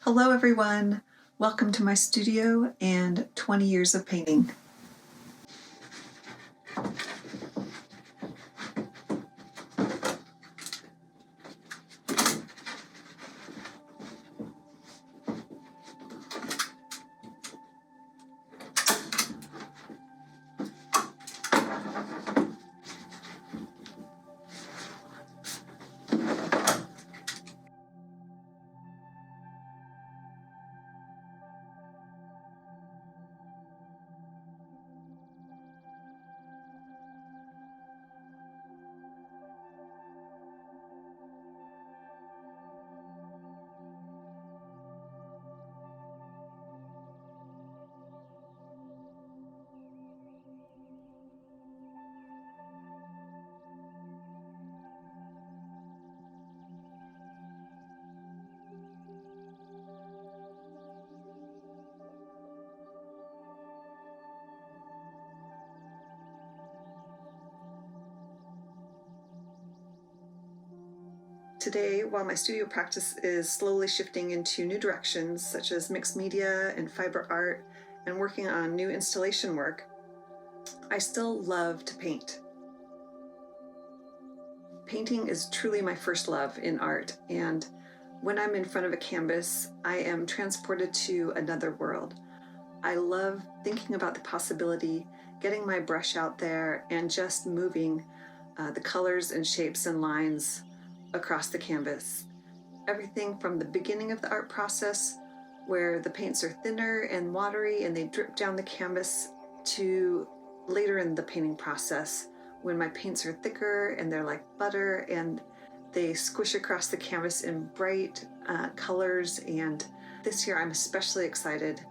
Hello everyone, welcome to my studio and 20 years of painting. Today, while my studio practice is slowly shifting into new directions such as mixed media and fiber art and working on new installation work, I still love to paint. Painting is truly my first love in art, and when I'm in front of a canvas, I am transported to another world. I love thinking about the possibility, getting my brush out there, and just moving the colors and shapes and lines across the canvas. Everything from the beginning of the art process, where the paints are thinner and watery and they drip down the canvas, to later in the painting process, when my paints are thicker and they're like butter and they squish across the canvas in bright colors. And this year I'm especially excited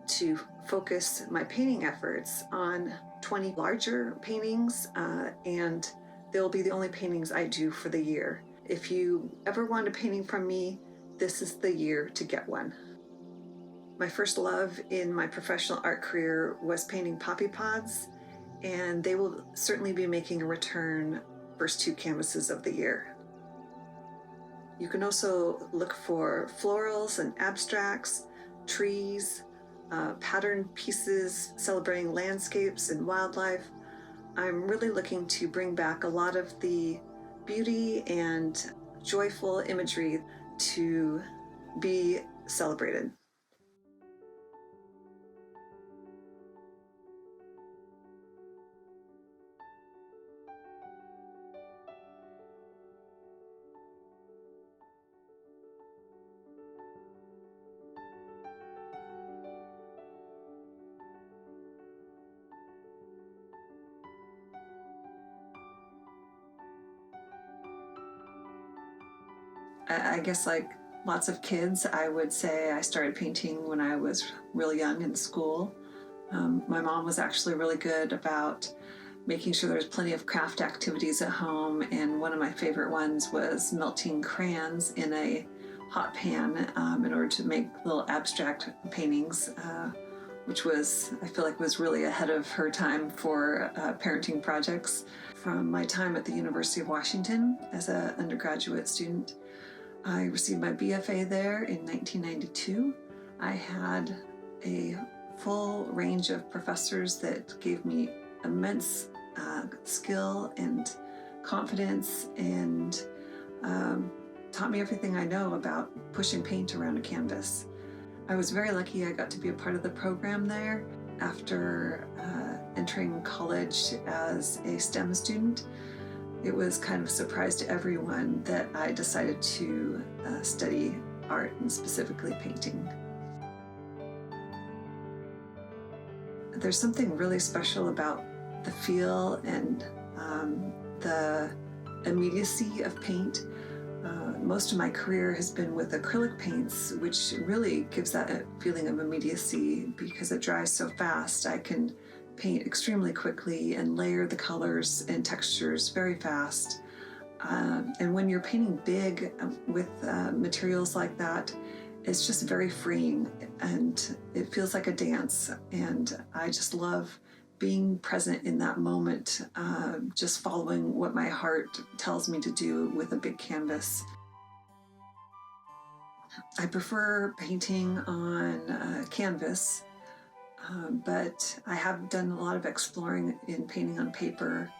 to focus my painting efforts on 20 larger paintings, and they'll be the only paintings I do for the year. If you ever want a painting from me, this is the year to get one. My first love in my professional art career was painting poppy pods, and they will certainly be making a return first 2 canvases of the year. You can also look for florals and abstracts, trees, patterned pieces celebrating landscapes and wildlife. I'm really looking to bring back a lot of the beauty and joyful imagery to be celebrated. I guess like lots of kids, I would say I started painting when I was really young in school. My mom was actually really good about making sure there was plenty of craft activities at home, and one of my favorite ones was melting crayons in a hot pan in order to make little abstract paintings, which was, I feel like, was really ahead of her time for parenting projects. From my time at the University of Washington as an undergraduate student, I received my BFA there in 1992. I had a full range of professors that gave me immense skill and confidence, and taught me everything I know about pushing paint around a canvas. I was very lucky I got to be a part of the program there. After entering college as a STEM student, it was kind of a surprise to everyone that I decided to study art, and specifically painting. There's something really special about the feel and the immediacy of paint. Most of my career has been with acrylic paints, which really gives that feeling of immediacy because it dries so fast. I can paint extremely quickly and layer the colors and textures very fast. And when you're painting big with materials like that, it's just very freeing and it feels like a dance. And I just love being present in that moment, just following what my heart tells me to do with a big canvas. I prefer painting on canvas, but I have done a lot of exploring in painting on paper.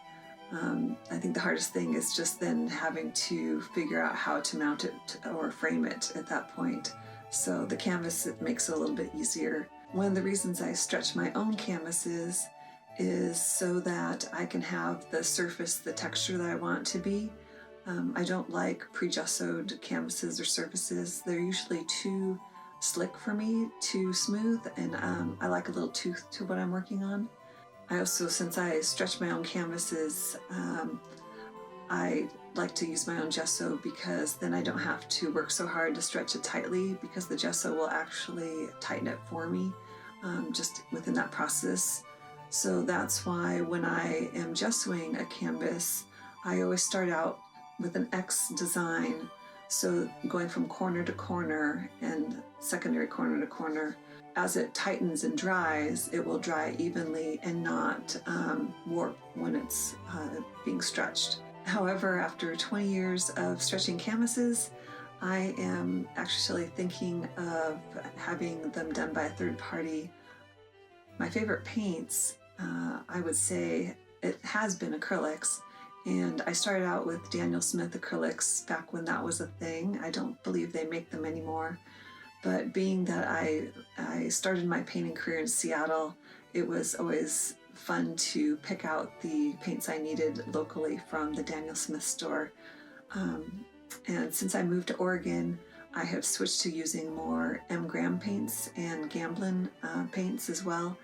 I think the hardest thing is just then having to figure out how to mount it or frame it at that point. So the canvas, it makes it a little bit easier. One of the reasons I stretch my own canvases is so that I can have the surface, the texture that I want it to be. I don't like pre-gessoed canvases or surfaces. They're usually too slick for me, too smooth, and I like a little tooth to what I'm working on. I also, since I stretch my own canvases, I like to use my own gesso because then I don't have to work so hard to stretch it tightly, because the gesso will actually tighten it for me just within that process. So that's why when I am gessoing a canvas, I always start out with an X design. So going from corner to corner and secondary corner to corner, as it tightens and dries, it will dry evenly and not warp when it's being stretched. However, after 20 years of stretching canvases, I am actually thinking of having them done by a third party. My favorite paints, I would say it has been acrylics. And I started out with Daniel Smith acrylics back when that was a thing. I don't believe they make them anymore. But being that I started my painting career in Seattle, it was always fun to pick out the paints I needed locally from the Daniel Smith store. And since I moved to Oregon, I have switched to using more M. Graham paints and Gamblin paints as well.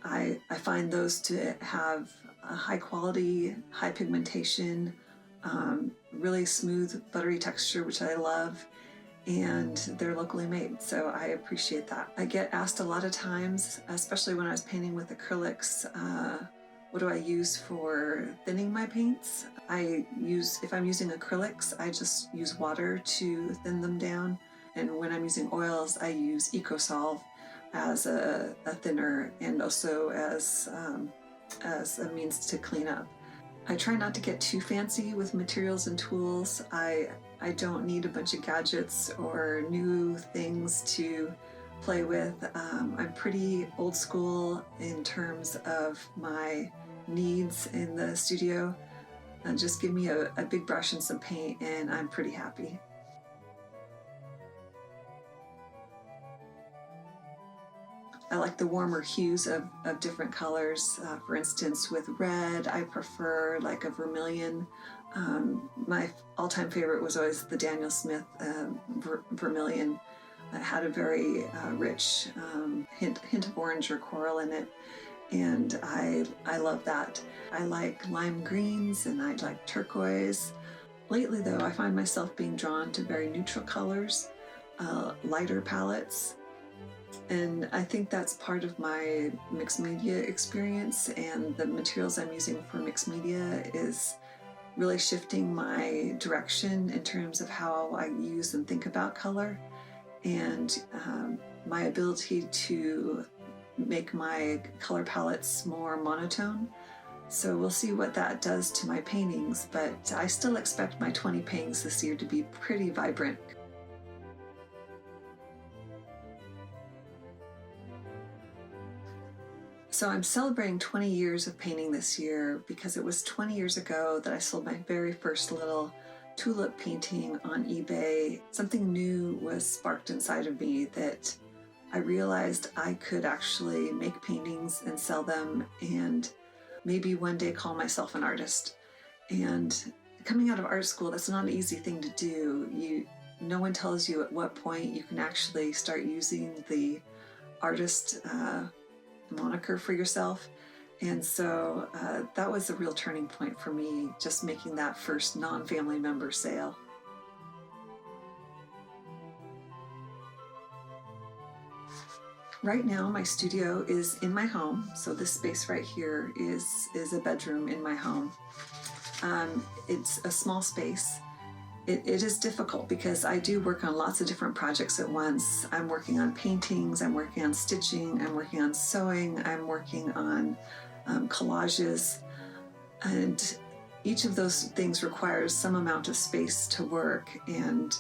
I find those to have a high quality, high pigmentation, really smooth, buttery texture, which I love, and they're locally made, so I appreciate that. I get asked a lot of times, especially when I was painting with acrylics, what do I use for thinning my paints? If I'm using acrylics, I just use water to thin them down, and when I'm using oils, I use EcoSolve as a thinner and also as a means to clean up. I try not to get too fancy with materials and tools. I don't need a bunch of gadgets or new things to play with. I'm pretty old school in terms of my needs in the studio. And just give me a big brush and some paint and I'm pretty happy. I like the warmer hues of different colors. For instance, with red, I prefer like a vermilion. My all-time favorite was always the Daniel Smith vermilion. It had a very rich hint of orange or coral in it, and I love that. I like lime greens and I like turquoise. Lately though, I find myself being drawn to very neutral colors, lighter palettes. And I think that's part of my mixed media experience, and the materials I'm using for mixed media is really shifting my direction in terms of how I use and think about color, and my ability to make my color palettes more monotone. So we'll see what that does to my paintings, but I still expect my 20 paintings this year to be pretty vibrant. So I'm celebrating 20 years of painting this year because it was 20 years ago that I sold my very first little tulip painting on eBay. Something new was sparked inside of me that I realized I could actually make paintings and sell them and maybe one day call myself an artist. And coming out of art school, that's not an easy thing to do. No one tells you at what point you can actually start using the artist moniker for yourself. And so that was a real turning point for me, just making that first non-family member sale. Right now, my studio is in my home. So this space right here is a bedroom in my home. It's a small space. It is difficult because I do work on lots of different projects at once. I'm working on paintings, I'm working on stitching, I'm working on sewing, I'm working on collages, and each of those things requires some amount of space to work. And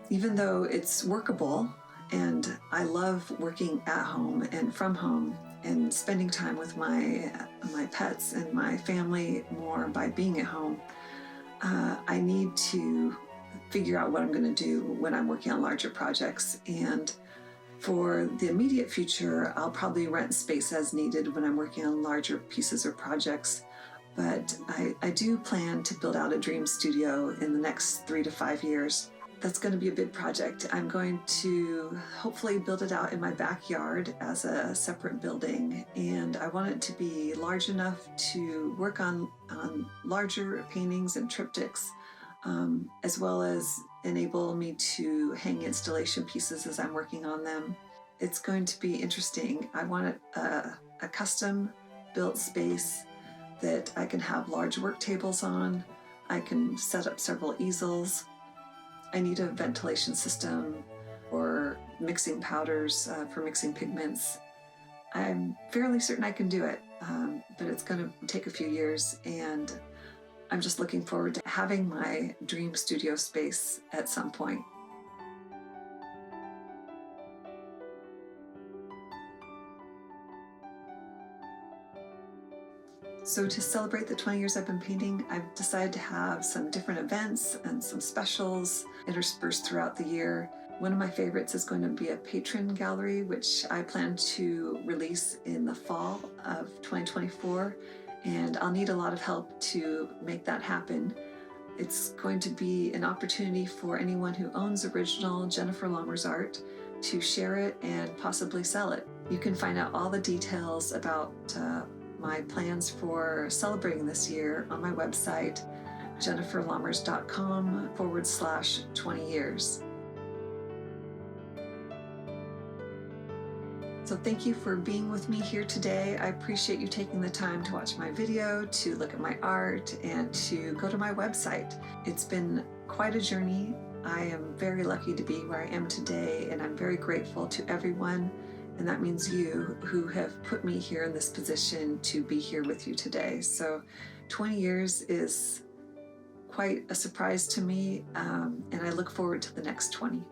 even though it's workable and I love working at home and from home and spending time with my pets and my family more by being at home, I need to figure out what I'm going to do when I'm working on larger projects. And for the immediate future, I'll probably rent space as needed when I'm working on larger pieces or projects. But I do plan to build out a dream studio in the next 3 to 5 years. That's going to be a big project. I'm going to hopefully build it out in my backyard as a separate building, and I want it to be large enough to work on larger paintings and triptychs, as well as enable me to hang installation pieces as I'm working on them. It's going to be interesting. I want a custom built space that I can have large work tables on. I can set up several easels. I need a ventilation system or mixing powders for mixing pigments. I'm fairly certain I can do it, but it's going to take a few years, and I'm just looking forward to having my dream studio space at some point. So to celebrate the 20 years I've been painting, I've decided to have some different events and some specials interspersed throughout the year. One of my favorites is going to be a patron gallery, which I plan to release in the fall of 2024, and I'll need a lot of help to make that happen. It's going to be an opportunity for anyone who owns original Jennifer Lommers art to share it and possibly sell it. You can find out all the details about my plans for celebrating this year on my website, jenniferlommers.com/20 years. So thank you for being with me here today. I appreciate you taking the time to watch my video, to look at my art, and to go to my website. It's been quite a journey. I am very lucky to be where I am today, and I'm very grateful to everyone, and that means you, who have put me here in this position to be here with you today. So 20 years is quite a surprise to me, and I look forward to the next 20.